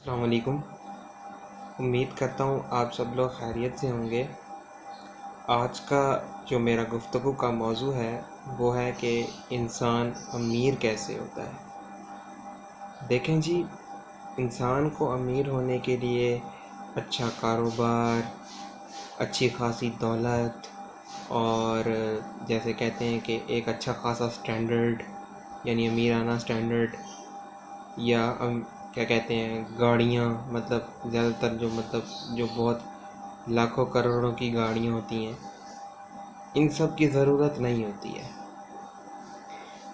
السلام علیکم۔ امید کرتا ہوں آپ سب لوگ خیریت سے ہوں گے۔ آج کا جو میرا گفتگو کا موضوع ہے وہ ہے کہ انسان امیر کیسے ہوتا ہے۔ دیکھیں جی، انسان کو امیر ہونے کے لیے اچھا کاروبار، اچھی خاصی دولت اور جیسے کہتے ہیں کہ ایک اچھا خاصا سٹینڈرڈ، یعنی امیرانہ سٹینڈرڈ، یا کیا کہتے ہیں گاڑیاں، مطلب زیادہ تر جو بہت لاکھوں کروڑوں کی گاڑیاں ہوتی ہیں، ان سب کی ضرورت نہیں ہوتی ہے۔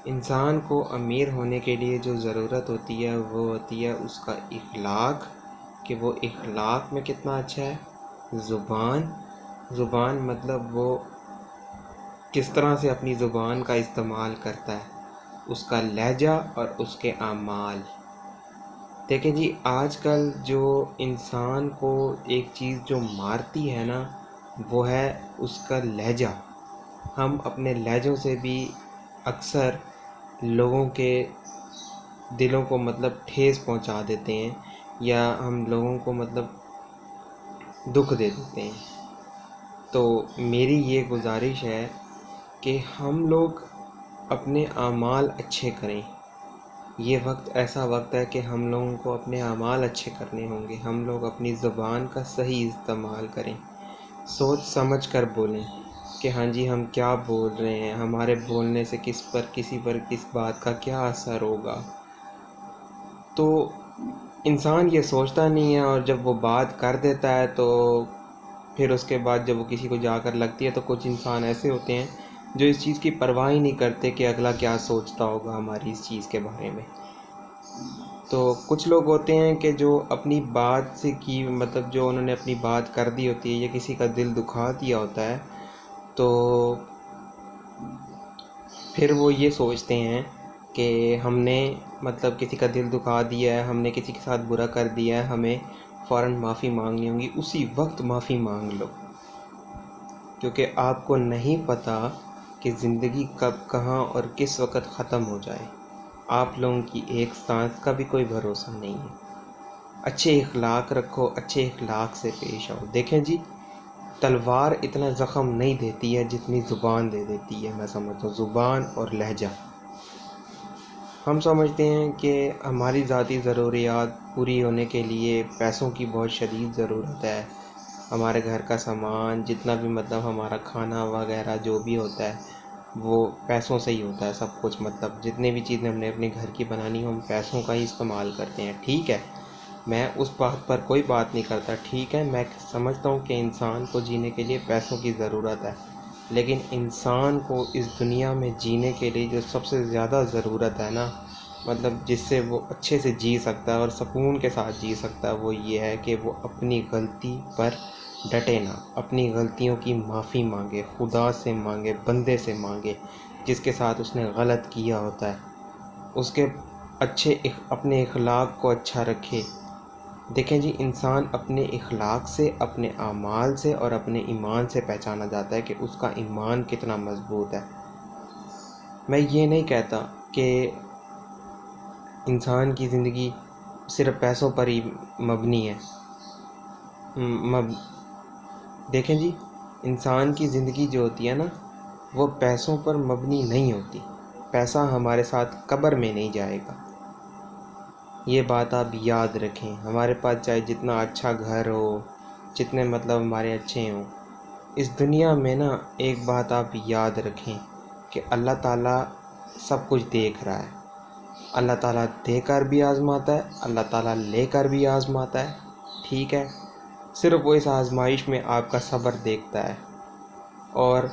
انسان کو امیر ہونے کے لیے جو ضرورت ہوتی ہے وہ ہوتی ہے اس کا اخلاق، کہ وہ اخلاق میں کتنا اچھا ہے۔ زبان مطلب وہ کس طرح سے اپنی زبان کا استعمال کرتا ہے، اس کا لہجہ اور اس کے اعمال۔ دیکھیں جی، آج کل جو انسان کو ایک چیز جو مارتی ہے نا، وہ ہے اس کا لہجہ۔ ہم اپنے لہجوں سے بھی اکثر لوگوں کے دلوں کو ٹھیس پہنچا دیتے ہیں، یا ہم لوگوں کو دکھ دے دیتے ہیں۔ تو میری یہ گزارش ہے کہ ہم لوگ اپنے اعمال اچھے کریں۔ یہ وقت ایسا وقت ہے کہ ہم لوگوں کو اپنے اعمال اچھے کرنے ہوں گے۔ ہم لوگ اپنی زبان کا صحیح استعمال کریں، سوچ سمجھ کر بولیں کہ ہاں جی ہم کیا بول رہے ہیں، ہمارے بولنے سے کسی پر کس بات کا کیا اثر ہوگا۔ تو انسان یہ سوچتا نہیں ہے، اور جب وہ بات کر دیتا ہے تو پھر اس کے بعد جب وہ کسی کو جا کر لگتی ہے تو کچھ انسان ایسے ہوتے ہیں جو اس چیز کی پرواہ ہی نہیں کرتے کہ اگلا کیا سوچتا ہوگا ہماری اس چیز کے بارے میں۔ تو کچھ لوگ ہوتے ہیں کہ جو اپنی بات سے جو انہوں نے اپنی بات کر دی ہوتی ہے یا کسی کا دل دکھا دیا ہوتا ہے، تو پھر وہ یہ سوچتے ہیں کہ ہم نے کسی کا دل دکھا دیا ہے، ہم نے کسی کے ساتھ برا کر دیا ہے، ہمیں فوراً معافی مانگنی ہوگی، اسی وقت معافی مانگ لو، کیونکہ آپ کو نہیں پتہ کہ زندگی کب کہاں اور کس وقت ختم ہو جائے۔ آپ لوگوں کی ایک سانس کا بھی کوئی بھروسہ نہیں ہے۔ اچھے اخلاق رکھو، اچھے اخلاق سے پیش آؤ۔ دیکھیں جی، تلوار اتنا زخم نہیں دیتی ہے جتنی زبان دے دیتی ہے۔ میں سمجھتا ہوں زبان اور لہجہ۔ ہم سمجھتے ہیں کہ ہماری ذاتی ضروریات پوری ہونے کے لیے پیسوں کی بہت شدید ضرورت ہے۔ ہمارے گھر کا سامان جتنا بھی ہمارا کھانا وغیرہ جو بھی ہوتا ہے وہ پیسوں سے ہی ہوتا ہے سب کچھ۔ جتنے بھی چیزیں ہم نے اپنے گھر کی بنانی ہو، ہم پیسوں کا ہی استعمال کرتے ہیں۔ ٹھیک ہے، میں اس بات پر کوئی بات نہیں کرتا، ٹھیک ہے، میں سمجھتا ہوں کہ انسان کو جینے کے لیے پیسوں کی ضرورت ہے، لیکن انسان کو اس دنیا میں جینے کے لیے جو سب سے زیادہ ضرورت ہے نا، جس سے وہ اچھے سے جی سکتا ہے اور سکون کے ساتھ جی سکتا ہے، وہ یہ ہے کہ وہ اپنی غلطی پر ڈٹے نہ، اپنی غلطیوں کی معافی مانگے، خدا سے مانگے، بندے سے مانگے جس کے ساتھ اس نے غلط کیا ہوتا ہے، اس کے اپنے اخلاق کو اچھا رکھے۔ دیکھیں جی، انسان اپنے اخلاق سے، اپنے اعمال سے اور اپنے ایمان سے پہچانا جاتا ہے کہ اس کا ایمان کتنا مضبوط ہے۔ میں یہ نہیں کہتا کہ انسان کی زندگی صرف پیسوں پر ہی مبنی ہے۔ دیکھیں جی، انسان کی زندگی جو ہوتی ہے نا، وہ پیسوں پر مبنی نہیں ہوتی۔ پیسہ ہمارے ساتھ قبر میں نہیں جائے گا، یہ بات آپ یاد رکھیں۔ ہمارے پاس چاہے جتنا اچھا گھر ہو، جتنے ہمارے اچھے ہوں، اس دنیا میں نا ایک بات آپ یاد رکھیں کہ اللہ تعالیٰ سب کچھ دیکھ رہا ہے۔ اللہ تعالیٰ دے کر بھی آزماتا ہے، اللہ تعالیٰ لے کر بھی آزماتا ہے۔ ٹھیک ہے، صرف وہ اس آزمائش میں آپ کا صبر دیکھتا ہے، اور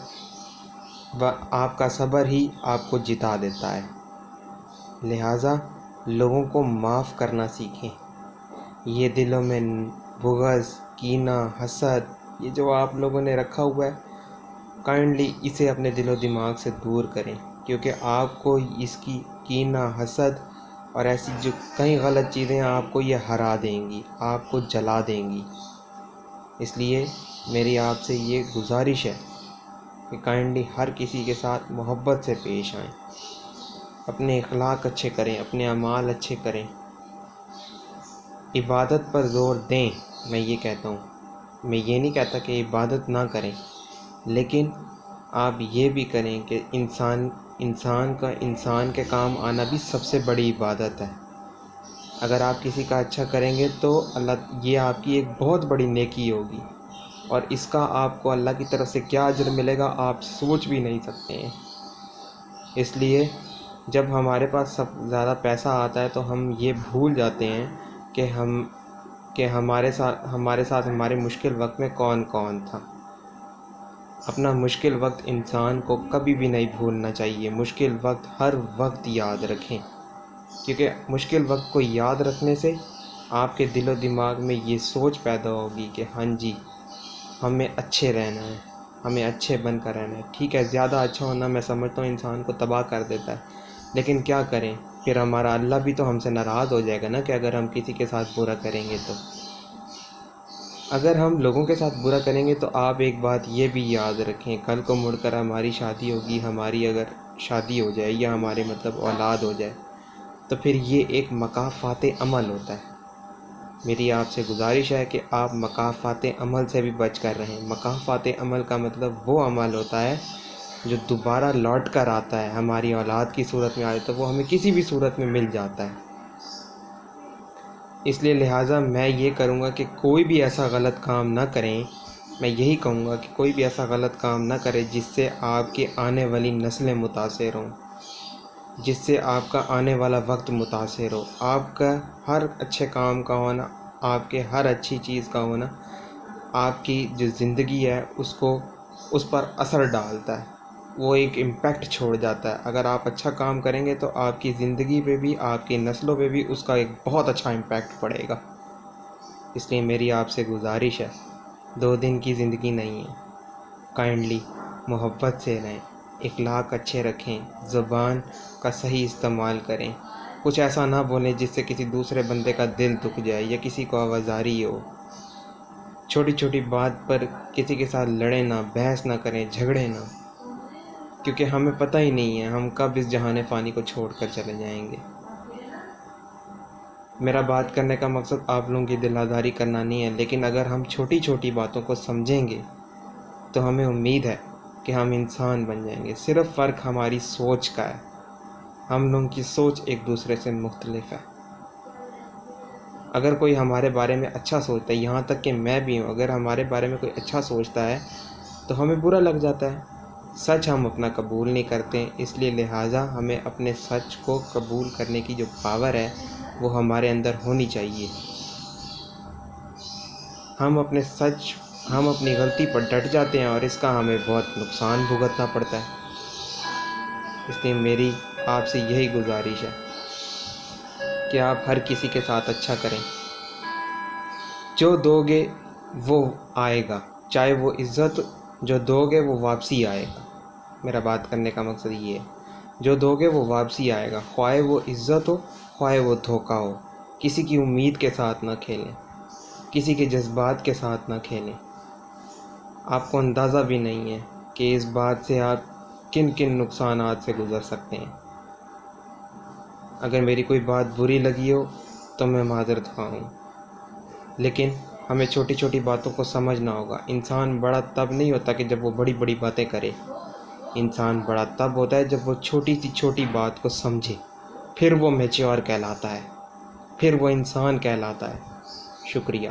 آپ کا صبر ہی آپ کو جتا دیتا ہے۔ لہٰذا لوگوں کو معاف کرنا سیکھیں۔ یہ دلوں میں بغض، کینہ، حسد، یہ جو آپ لوگوں نے رکھا ہوا ہے، کائنڈلی اسے اپنے دل و دماغ سے دور کریں، کیونکہ آپ کو اس کی کینہ، حسد اور ایسی جو کئی غلط چیزیں آپ کو یہ ہرا دیں گی، آپ کو جلا دیں گی۔ اس لیے میری آپ سے یہ گزارش ہے کہ کائنڈلی ہر کسی کے ساتھ محبت سے پیش آئیں، اپنے اخلاق اچھے کریں، اپنے اعمال اچھے کریں۔ عبادت پر زور دیں، میں یہ کہتا ہوں. میں یہ نہیں کہتا کہ عبادت نہ کریں، لیکن آپ یہ بھی کریں کہ انسان کے کام آنا بھی سب سے بڑی عبادت ہے. اگر آپ کسی کا اچھا کریں گے تو یہ آپ کی ایک بہت بڑی نیکی ہوگی، اور اس کا آپ کو اللہ کی طرف سے کیا اجر ملے گا آپ سوچ بھی نہیں سکتے ہیں. اس لیے جب ہمارے پاس سب زیادہ پیسہ آتا ہے تو ہم یہ بھول جاتے ہیں کہ ہمارے ساتھ ہمارے مشکل وقت میں کون کون تھا. اپنا مشکل وقت انسان کو کبھی بھی نہیں بھولنا چاہیے. مشکل وقت ہر وقت یاد رکھیں، کیونکہ مشکل وقت کو یاد رکھنے سے آپ کے دل و دماغ میں یہ سوچ پیدا ہوگی کہ ہاں جی ہمیں اچھے رہنا ہے، ہمیں اچھے بن کر رہنا ہے. ٹھیک ہے، زیادہ اچھا ہونا میں سمجھتا ہوں انسان کو تباہ کر دیتا ہے، لیکن کیا کریں، پھر ہمارا اللہ بھی تو ہم سے ناراض ہو جائے گا نا، کہ اگر ہم کسی کے ساتھ برا کریں گے تو. اگر ہم لوگوں کے ساتھ برا کریں گے تو آپ ایک بات یہ بھی یاد رکھیں، کل کو مڑ کر ہماری شادی ہوگی، ہماری اگر شادی ہو جائے یا ہمارے اولاد ہو جائے تو پھر یہ ایک مکافات عمل ہوتا ہے. میری آپ سے گزارش ہے کہ آپ مکافات عمل سے بھی بچ کر رہیں. مکافات عمل کا مطلب وہ عمل ہوتا ہے جو دوبارہ لوٹ کر آتا ہے، ہماری اولاد کی صورت میں آئے تو وہ ہمیں کسی بھی صورت میں مل جاتا ہے. اس لیے لہٰذا میں یہ کروں گا کہ کوئی بھی ایسا غلط کام نہ کریں. میں یہی کہوں گا کہ کوئی بھی ایسا غلط کام نہ کرے جس سے آپ کی آنے والی نسلیں متاثر ہوں، جس سے آپ کا آنے والا وقت متاثر ہو. آپ کا ہر اچھے کام کا ہونا، آپ کے ہر اچھی چیز کا ہونا آپ کی جو زندگی ہے اس پر اثر ڈالتا ہے، وہ ایک امپیکٹ چھوڑ جاتا ہے. اگر آپ اچھا کام کریں گے تو آپ کی زندگی پہ بھی، آپ کی نسلوں پہ بھی اس کا ایک بہت اچھا امپیکٹ پڑے گا. اس لیے میری آپ سے گزارش ہے، 2 دن کی زندگی نہیں ہے. کائنڈلی محبت سے رہیں، اخلاق اچھے رکھیں، زبان کا صحیح استعمال کریں. کچھ ایسا نہ بولیں جس سے کسی دوسرے بندے کا دل دکھ جائے یا کسی کو آوازاری ہو. چھوٹی چھوٹی بات پر کسی کے ساتھ لڑیں نہ، بحث نہ کریں، جھگڑیں نہ، کیونکہ ہمیں پتہ ہی نہیں ہے ہم کب اس جہان فانی کو چھوڑ کر چلے جائیں گے. میرا بات کرنے کا مقصد آپ لوگوں کی دل آزاری کرنا نہیں ہے، لیکن اگر ہم چھوٹی چھوٹی باتوں کو سمجھیں گے تو ہمیں امید ہے کہ ہم انسان بن جائیں گے. صرف فرق ہماری سوچ کا ہے، ہم لوگوں کی سوچ ایک دوسرے سے مختلف ہے. اگر کوئی ہمارے بارے میں اچھا سوچتا ہے، یہاں تک کہ میں بھی ہوں، اگر ہمارے بارے میں کوئی اچھا سوچتا ہے تو ہمیں برا لگ جاتا ہے. سچ ہم اپنا قبول نہیں کرتے، اس لیے لہٰذا ہمیں اپنے سچ کو قبول کرنے کی جو پاور ہے وہ ہمارے اندر ہونی چاہیے. ہم اپنی غلطی پر ڈٹ جاتے ہیں اور اس کا ہمیں بہت نقصان بھگتنا پڑتا ہے. اس لیے میری آپ سے یہی گزارش ہے کہ آپ ہر کسی کے ساتھ اچھا کریں. جو دو گے وہ آئے گا، چاہے وہ عزت جو دو گے وہ واپسی آئے گا. میرا بات کرنے کا مقصد یہ ہے، جو دو گے وہ واپسی آئے گا، خواہ وہ عزت ہو خواہ وہ دھوکہ ہو. کسی کی امید کے ساتھ نہ کھیلیں، کسی کے جذبات کے ساتھ نہ کھیلیں. آپ کو اندازہ بھی نہیں ہے کہ اس بات سے آپ کن کن نقصانات سے گزر سکتے ہیں. اگر میری کوئی بات بری لگی ہو تو میں معذرت خواہ ہوں، لیکن ہمیں چھوٹی چھوٹی باتوں کو سمجھنا ہوگا. انسان بڑا تب نہیں ہوتا کہ جب وہ بڑی بڑی باتیں کرے، انسان بڑا تب ہوتا ہے جب وہ چھوٹی سی چھوٹی بات کو سمجھے، پھر وہ میچور کہلاتا ہے، پھر وہ انسان کہلاتا ہے. شکریہ.